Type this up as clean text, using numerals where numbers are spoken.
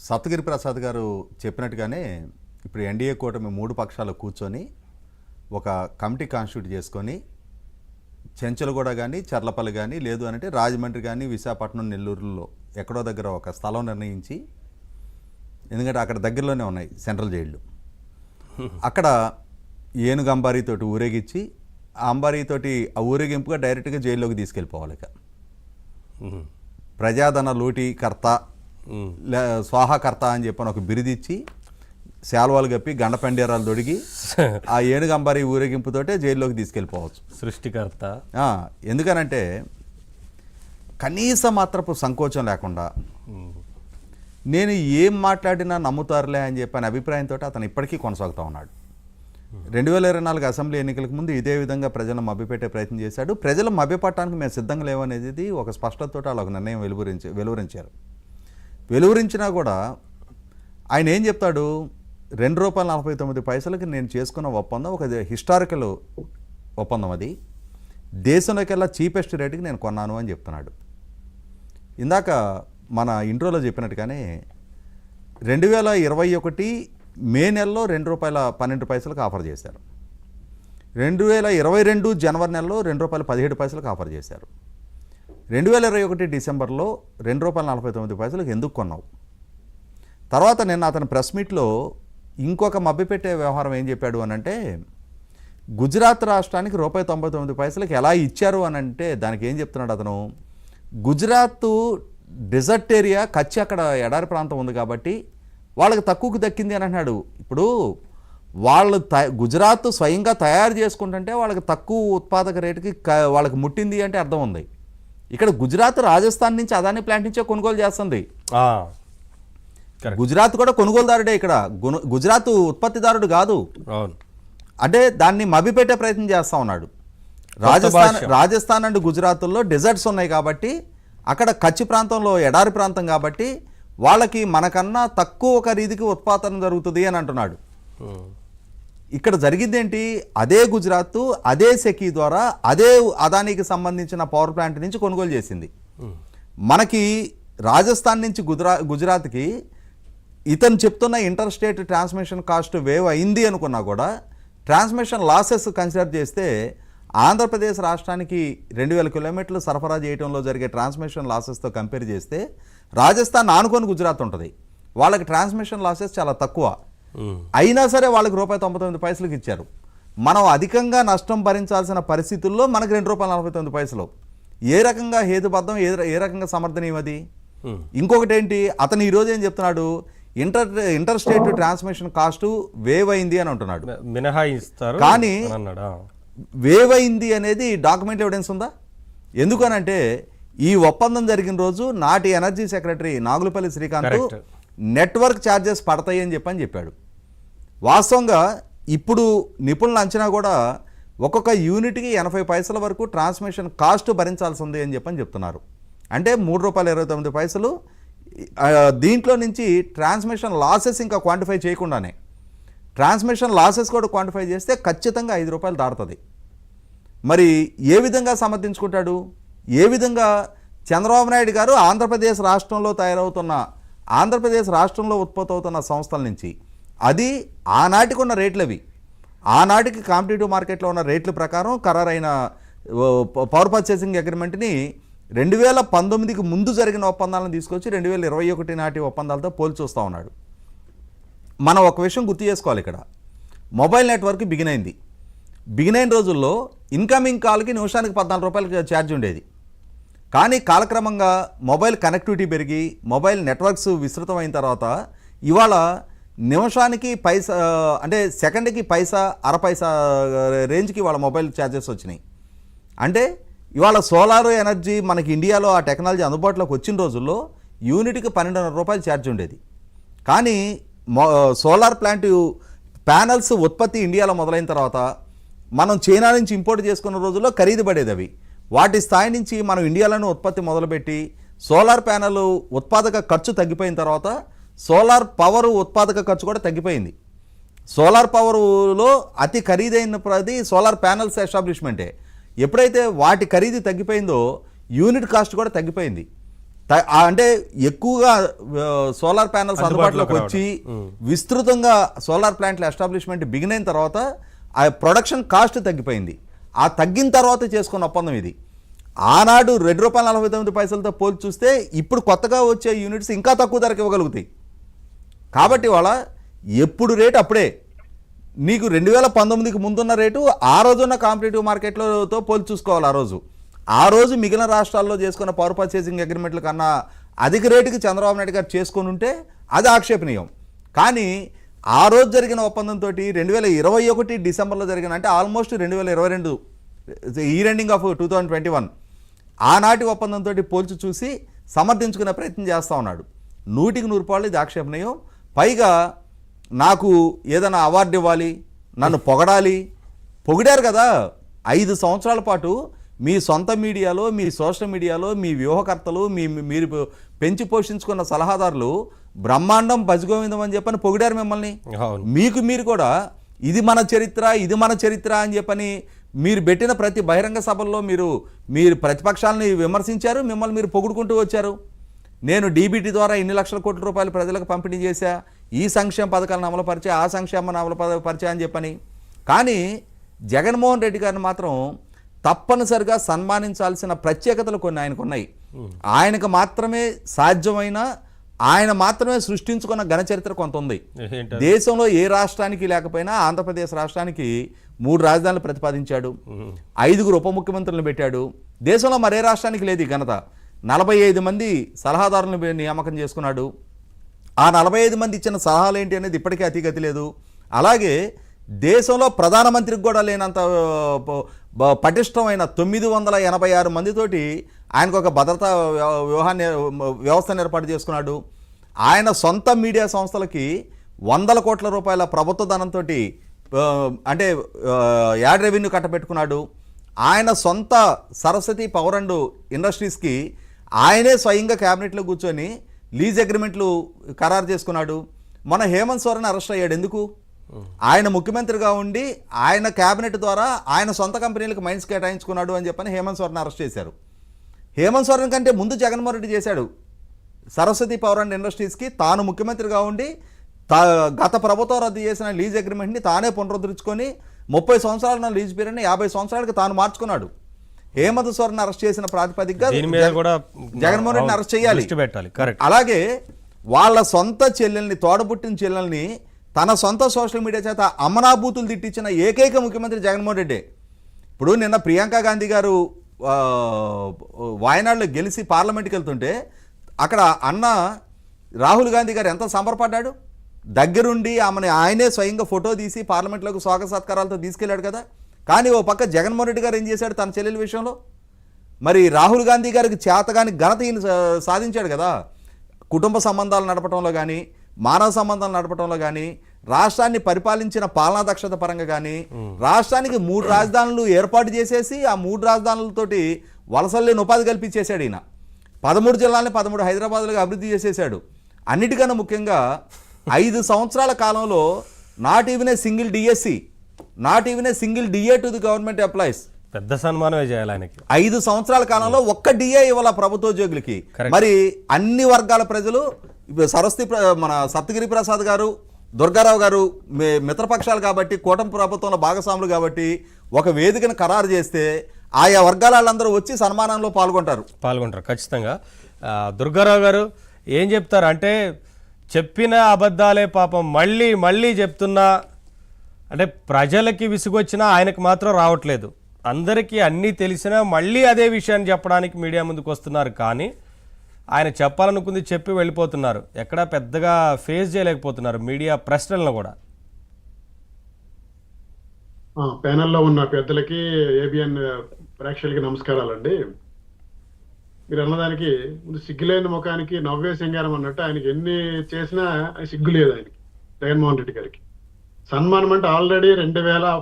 సప్తగిరి ప్రసాద్ గారు చెప్పినట్టుగానే ఇప్పుడు ఎన్డీఏ కూటమి 3 పక్షాలు కూర్చొని ఒక కమిటీ కాన్స్టిట్యూట్ చేసుకొని చెంచలగూడ కానీ చర్లపల్లి కానీ లేదు అంటే రాజమండ్రి కానీ విశాఖపట్నం నెల్లూరులో ఎక్కడో దగ్గర ఒక స్థలం నిర్ణయించి, ఎందుకంటే అక్కడ దగ్గరలోనే ఉన్నాయి సెంట్రల్ జైళ్ళు, అక్కడ ఏనుగు అంబారీతోటి ఊరేగించి ఆ అంబారీతోటి ఆ ఊరేగింపుగా డైరెక్ట్గా జైల్లోకి తీసుకెళ్ళిపోవాలి. ఇక ప్రజాధన లూటీకర్త స్వాహాకర్త అని చెప్పని ఒక బిరుదిచ్చి శాల్వాలు కప్పి గండపెండేరాలు దొడిగి ఆ ఏనుగు అంబారీ ఊరేగింపుతోటే జైల్లోకి తీసుకెళ్ళిపోవచ్చు. సృష్టికర్త. ఎందుకనంటే కనీస మాత్రపు సంకోచం లేకుండా నేను ఏం మాట్లాడినా నమ్ముతారులే అని చెప్పని అభిప్రాయంతో అతను ఇప్పటికీ కొనసాగుతూ ఉన్నాడు. 2024 అసెంబ్లీ ఎన్నికలకు ముందు ఇదే విధంగా ప్రజలను మభ్యపెట్టే ప్రయత్నం చేశాడు. ప్రజలు మభ్యపడటానికి మేము సిద్ధంగా లేవనేది ఒక స్పష్టతతో అలా ఒక నిర్ణయం వెలువరించారు. వెలువరించినా కూడా ఆయన ఏం చెప్తాడు, ₹2.49 నేను చేసుకున్న ఒప్పందం ఒక హిస్టారికల్ ఒప్పందం, అది దేశంలోకెల్లా చీపెస్ట్ రేటుకి నేను కొన్నాను అని చెప్తున్నాడు. ఇందాక మన ఇంట్రోలో చెప్పినట్టుగానే 2021 మే నెలలో ₹2.12 ఆఫర్ చేశారు. 2022 జనవరి నెలలో ₹2.17 ఆఫర్ చేశారు. 2021 డిసెంబర్లో ₹2.49 ఎందుకు కొన్నావు? తర్వాత నిన్న అతని ప్రెస్ మీట్లో ఇంకొక మభ్యపెట్టే వ్యవహారం ఏం చెప్పాడు అని అంటే, గుజరాత్ రాష్ట్రానికి ₹1.99 ఎలా ఇచ్చారు అని అంటే దానికి ఏం చెప్తున్నాడు అతను, గుజరాత్ డెజర్ట్ ఏరియా, కచ్చి అక్కడ ఎడారి ప్రాంతం ఉంది కాబట్టి వాళ్ళకి తక్కువకు దక్కింది అని అన్నాడు. ఇప్పుడు వాళ్ళు గుజరాత్ స్వయంగా తయారు చేసుకుంటుంటే వాళ్ళకి తక్కువ ఉత్పాదక రేటుకి వాళ్ళకి ముట్టింది అంటే అర్థం ఉంది. ఇక్కడ గుజరాత్ రాజస్థాన్ నుంచి అదాని ప్లాంట్ నుంచే కొనుగోలు చేస్తుంది. గుజరాత్ కూడా కొనుగోలుదారుడే, ఇక్కడ గుజరాత్ ఉత్పత్తిదారుడు కాదు. అంటే దాన్ని మభ్యపెట్టే ప్రయత్నం చేస్తూ ఉన్నాడు. రాజస్థాన్ అండ్ గుజరాత్లో డెజర్ట్స్ ఉన్నాయి కాబట్టి, అక్కడ కచ్చి ప్రాంతంలో ఎడారి ప్రాంతం కాబట్టి వాళ్ళకి మనకన్నా తక్కువ ఖరీదుకి ఉత్పాదన జరుగుతుంది అని అంటున్నాడు. ఇక్కడ జరిగింది ఏంటి, అదే గుజరాత్ అదే సెకీ ద్వారా అదే అదానికి సంబంధించిన పవర్ ప్లాంట్ నుంచి కొనుగోలు చేసింది. మనకి రాజస్థాన్ నుంచి గుజరాత్కి ఇతను చెప్తున్న inter state transmission cost wave అయింది అనుకున్నా కూడా ట్రాన్స్మిషన్ లాసెస్ కన్సిడర్ చేస్తే ఆంధ్రప్రదేశ్ రాష్ట్రానికి 2000 కిలోమీటర్లు సరఫరా చేయడంలో జరిగే ట్రాన్స్మిషన్ లాసెస్తో కంపేర్ చేస్తే రాజస్థాన్ ఆనుకొని గుజరాత్ ఉంటుంది, వాళ్ళకి ట్రాన్స్మిషన్ లాసెస్ చాలా తక్కువ. అయినా సరే వాళ్ళకి ₹1.99 ఇచ్చారు. మనం అధికంగా నష్టం భరించాల్సిన పరిస్థితుల్లో మనకి ₹2.49. ఏ రకంగా హేతుబద్ధం, ఏ రకంగా సమర్థనీయం అది? ఇంకొకటి ఏంటి, అతను ఈరోజు ఏం చెప్తున్నాడు, inter state transmission cost wave అయింది అని అంటున్నాడు. మినహాయిస్తారు కానీ వేవ్ అయింది అనేది డాక్యుమెంట్ ఎవిడెన్స్ ఉందా? ఎందుకనంటే ఈ ఒప్పందం జరిగిన రోజు నాటి energy secretary Nagulapalli Srikanth network charges పడతాయి అని చెప్పాడు. వాస్తవంగా ఇప్పుడు నిపుణుల అంచనా కూడా ఒక్కొక్క యూనిట్కి 80 పైసల వరకు ట్రాన్స్మిషన్ కాస్ట్ భరించాల్సి ఉంది అని చెప్తున్నారు. అంటే ₹3.29. దీంట్లో నుంచి ట్రాన్స్మిషన్ లాసెస్ ఇంకా క్వాంటిఫై చేయకుండానే, ట్రాన్స్మిషన్ లాసెస్ కూడా క్వాంటిఫై చేస్తే ఖచ్చితంగా ₹5 దాటుతుంది. మరి ఏ విధంగా సమర్థించుకుంటాడు? ఏ విధంగా చంద్రబాబు నాయుడు గారు ఆంధ్రప్రదేశ్ రాష్ట్రంలో తయారవుతున్న, ఆంధ్రప్రదేశ్ రాష్ట్రంలో ఉత్పత్తి అవుతున్న సంస్థల నుంచి, అది ఆనాటికి ఉన్న రేట్లు అవి, ఆనాటికి కాంపిటేటివ్ మార్కెట్లో ఉన్న రేట్ల ప్రకారం ఖరారైన పవర్ పర్చేసింగ్ అగ్రిమెంట్ని 2019కి ముందు జరిగిన ఒప్పందాలను తీసుకొచ్చి 2021 నాటి ఒప్పందాలతో పోల్చి చూస్తూ ఉన్నాడు. మనం ఒక విషయం గుర్తు చేసుకోవాలి, ఇక్కడ మొబైల్ నెట్వర్క్ బిగిన్ అయిన రోజుల్లో ఇన్కమింగ్ కాల్కి నిమిషానికి ₹14 ఛార్జ్ ఉండేది. కానీ కాలక్రమంగా మొబైల్ కనెక్టివిటీ పెరిగి మొబైల్ నెట్వర్క్స్ విస్తృతమైన తర్వాత ఇవాళ నిమిషానికి పైసా, అంటే సెకండ్కి పైసా, అర పైసా రేంజ్కి ఇవాళ మొబైల్ ఛార్జెస్ వచ్చినాయి. అంటే ఇవాళ సోలార్ ఎనర్జీ మనకి ఇండియాలో ఆ టెక్నాలజీ అందుబాటులోకి వచ్చిన రోజుల్లో యూనిట్కి ₹12.5 ఛార్జ్ ఉండేది. కానీ సోలార్ ప్లాంట్ ప్యానల్స్ ఉత్పత్తి ఇండియాలో మొదలైన తర్వాత మనం చైనా నుంచి ఇంపోర్ట్ చేసుకున్న రోజుల్లో ఖరీదు పడేది అవి. వాటి స్థాయి నుంచి మనం ఇండియాలోనే ఉత్పత్తి మొదలుపెట్టి సోలార్ ప్యానల్ ఉత్పాదక ఖర్చు తగ్గిపోయిన తర్వాత సోలార్ పవర్ ఉత్పాదక ఖర్చు కూడా తగ్గిపోయింది. సోలార్ పవర్లో అతి ఖరీదైనది సోలార్ ప్యానల్స్ ఎస్టాబ్లిష్మెంటే. ఎప్పుడైతే వాటి ఖరీదు తగ్గిపోయిందో యూనిట్ కాస్ట్ కూడా తగ్గిపోయింది. అంటే ఎక్కువగా సోలార్ ప్యానల్స్ అందుబాటులోకి వచ్చి విస్తృతంగా సోలార్ ప్లాంట్ల ఎస్టాబ్లిష్మెంట్ బిగిన్ అయిన తర్వాత ఆ ప్రొడక్షన్ కాస్ట్ తగ్గిపోయింది. ఆ తగ్గిన తర్వాత చేసుకున్న ఒప్పందం ఇది. ఆనాడు ₹2.49 పోల్చి చూస్తే ఇప్పుడు కొత్తగా వచ్చే యూనిట్స్ ఇంకా తక్కువ ధరకు ఇవ్వగలుగుతాయి. కాబట్టి వాళ్ళ ఎప్పుడు రేటు అప్పుడే. నీకు 2019కి ముందున్న రేటు ఆ రోజున్న కాంపిటేటివ్ మార్కెట్లతో పోల్చి చూసుకోవాలి. ఆ రోజు మిగిలిన రాష్ట్రాల్లో చేసుకున్న పవర్ పర్చేసింగ్ అగ్రిమెంట్ల కన్నా అధిక రేటుకి చంద్రబాబు నాయుడు గారు చేసుకొని ఉంటే అది ఆక్షేపణీయం. కానీ ఆ రోజు జరిగిన ఒప్పందంతో 2021 డిసెంబర్లో జరిగిన, అంటే ఆల్మోస్ట్ 2022 ఇయర్ ఎండింగ్ ఆఫ్ 2021 ఆనాటి ఒప్పందంతో పోల్చి చూసి సమర్థించుకునే ప్రయత్నం చేస్తూ ఉన్నాడు. 100% ఇది ఆక్షేపణీయం. పైగా నాకు ఏదైనా అవార్డు ఇవ్వాలి, నన్ను పొగిడారు కదా. 5 సంవత్సరాల పాటు మీ సొంత మీడియాలో, మీ సోషల్ మీడియాలో మీ వ్యూహకర్తలు, మీరు పెంచి పోషించుకున్న సలహాదారులు బ్రహ్మాండం భజగోవిందం అని చెప్పని పొగిడారు మిమ్మల్ని. మీరు కూడా ఇది మన చరిత్ర అని చెప్పని మీరు పెట్టిన ప్రతి బహిరంగ సభల్లో మీరు ప్రతిపక్షాలని విమర్శించారు, మిమ్మల్ని మీరు పొగుడుకుంటూ వచ్చారు. నేను డీబీటీ ద్వారా ఇన్ని లక్షల కోట్ల రూపాయలు ప్రజలకు పంపిణీ చేశా, ఈ సంక్షేమ పథకాలను అమలుపరిచా, ఆ సంక్షేమాన్ని అమలుపరిచా అని చెప్పని. కానీ జగన్మోహన్ రెడ్డి గారిని మాత్రం తప్పనిసరిగా సన్మానించాల్సిన ప్రత్యేకతలు కొన్ని ఆయనకు ఉన్నాయి. ఆయనకు మాత్రమే సాధ్యమైన, ఆయన మాత్రమే సృష్టించుకున్న ఘన చరిత్ర కొంత ఉంది. దేశంలో ఏ రాష్ట్రానికి లేకపోయినా ఆంధ్రప్రదేశ్ రాష్ట్రానికి 3 రాజధానులు ప్రతిపాదించాడు, 5 ఉప ముఖ్యమంత్రులను పెట్టాడు. దేశంలో మరే రాష్ట్రానికి లేదు ఈ ఘనత. 45 మంది సలహాదారులను నియామకం చేసుకున్నాడు. ఆ 45 మంది ఇచ్చిన సలహాలు ఏంటి అనేది ఇప్పటికీ అతిగతి లేదు. అలాగే దేశంలో ప్రధానమంత్రికి కూడా లేనంత పటిష్టమైన 986 మందితోటి ఆయనకు ఒక భద్రతా వ్యవస్థను ఏర్పాటు చేసుకున్నాడు. ఆయన సొంత మీడియా సంస్థలకి 100 కోట్ల రూపాయల ప్రభుత్వ ధనంతో అంటే యాడ్ రెవెన్యూ కట్టబెట్టుకున్నాడు. ఆయన సొంత సరస్వతి పవర్ అండ్ ఇండస్ట్రీస్కి ఆయనే స్వయంగా క్యాబినెట్లో కూర్చొని లీజ్ అగ్రిమెంట్లు ఖరారు చేసుకున్నాడు. మన హేమంత్ సోరెన్ అరెస్ట్ అయ్యాడు. ఎందుకు? ఆయన ముఖ్యమంత్రిగా ఉండి ఆయన క్యాబినెట్ ద్వారా ఆయన సొంత కంపెనీలకు మైన్స్ కేటాయించుకున్నాడు అని చెప్పని హేమంత్ సోరెన్ అరెస్ట్ చేశారు. హేమంత్ సోరెన్ కంటే ముందు జగన్మోహన్ రెడ్డి చేశాడు. సరస్వతి పవర్ అండ్ ఇండస్ట్రీస్కి తాను ముఖ్యమంత్రిగా ఉండి గత ప్రభుత్వం రద్దు చేసిన లీజ్ అగ్రిమెంట్ని తానే పునరుద్ధరించుకొని 30 సంవత్సరాల లీజ్ పీరియడ్ని 50 సంవత్సరాలకు తాను మార్చుకున్నాడు. హేమంత్ సోరెన్ అరెస్ట్ చేసిన ప్రాతిపదికగా జగన్మోహన్ రెడ్డిని అరెస్ట్ చేయాలి. అలాగే వాళ్ళ సొంత చెల్లెల్ని, తోడబుట్టిన చెల్లెల్ని తన సొంత సోషల్ మీడియా చేత అమనాభూతులు తిట్టించిన ఏకైక ముఖ్యమంత్రి జగన్మోహన్ రెడ్డి. ఇప్పుడు నిన్న ప్రియాంక గాంధీ గారు వాయనాడులో గెలిచి పార్లమెంట్కి వెళ్తుంటే అక్కడ అన్న రాహుల్ గాంధీ గారు ఎంత సంబరపడ్డాడు. దగ్గరుండి ఆయనే స్వయంగా ఫోటో తీసి పార్లమెంట్లోకి స్వాగత సత్కారాలతో తీసుకెళ్లాడు కదా. కానీ ఓ పక్క జగన్మోహన్ రెడ్డి గారు ఏం చేశాడు తన చెల్లెల విషయంలో? మరి రాహుల్ గాంధీ గారికి చేతగాని ఘనత ఈయన సాధించాడు కదా. కుటుంబ సంబంధాలు నడపడంలో కానీ, మానవ సంబంధాలు నడపడంలో కానీ, రాష్ట్రాన్ని పరిపాలించిన పాలనా దక్షత పరంగా కానీ, రాష్ట్రానికి 3 రాజధానులు ఏర్పాటు చేసేసి ఆ 3 రాజధానులతోటి వలసలేని ఉపాధి కల్పించేశాడు ఈయన. 13 జిల్లాలని 13 హైదరాబాద్లుగా అభివృద్ధి చేసేశాడు. అన్నిటికన్నా ముఖ్యంగా 5 సంవత్సరాల కాలంలో not even a single DSC, not even a single DA to the government employees. పెద్ద సన్మానమే చేయాలి ఆయనకి. 5 సంవత్సరాల కాలంలో ఒక్క డిఏ ఇవ్వాల ప్రభుత్వోద్యోగులకి. మరి అన్ని వర్గాల ప్రజలు, మన సప్తగిరి ప్రసాద్ గారు, దుర్గారావు గారు మిత్రపక్షాలు కాబట్టి, కూటమి ప్రభుత్వంలో భాగస్వాములు కాబట్టి ఒక వేదికను ఖరారు చేస్తే ఆయా వర్గాల వాళ్ళందరూ వచ్చి సన్మానంలో పాల్గొంటారు ఖచ్చితంగా. దుర్గారావు గారు ఏం చెప్తారు అంటే, చెప్పిన అబద్ధాలే పాపం మళ్ళీ మళ్ళీ చెప్తున్నా, అంటే ప్రజలకి విసుగొచ్చినా ఆయనకు మాత్రం రావట్లేదు. అందరికీ అన్నీ తెలిసినా మళ్ళీ అదే విషయాన్ని చెప్పడానికి మీడియా ముందుకు వస్తున్నారు. కానీ ఆయన చెప్పాలనుకుంది చెప్పి వెళ్ళిపోతున్నారు. ఎక్కడా పెద్దగా ఫేస్ చేయలేకపోతున్నారు మీడియా ప్రశ్నలను కూడా. ప్యానెల్లో ఉన్న పెద్దలకి, ఏబిఎన్ ప్రేక్షకులకి నమస్కారాలండి. మీరు అన్నదానికి ముందు సిగ్గులేని ముఖానికి నవ్వే సింగారం అన్నట్టు ఆయనకి ఎన్ని చేసినా సిగ్గు లేదు ఆయనకి, జగన్మోహన్ రెడ్డి గారికి. సన్మానం అంటే ఆల్రెడీ 2000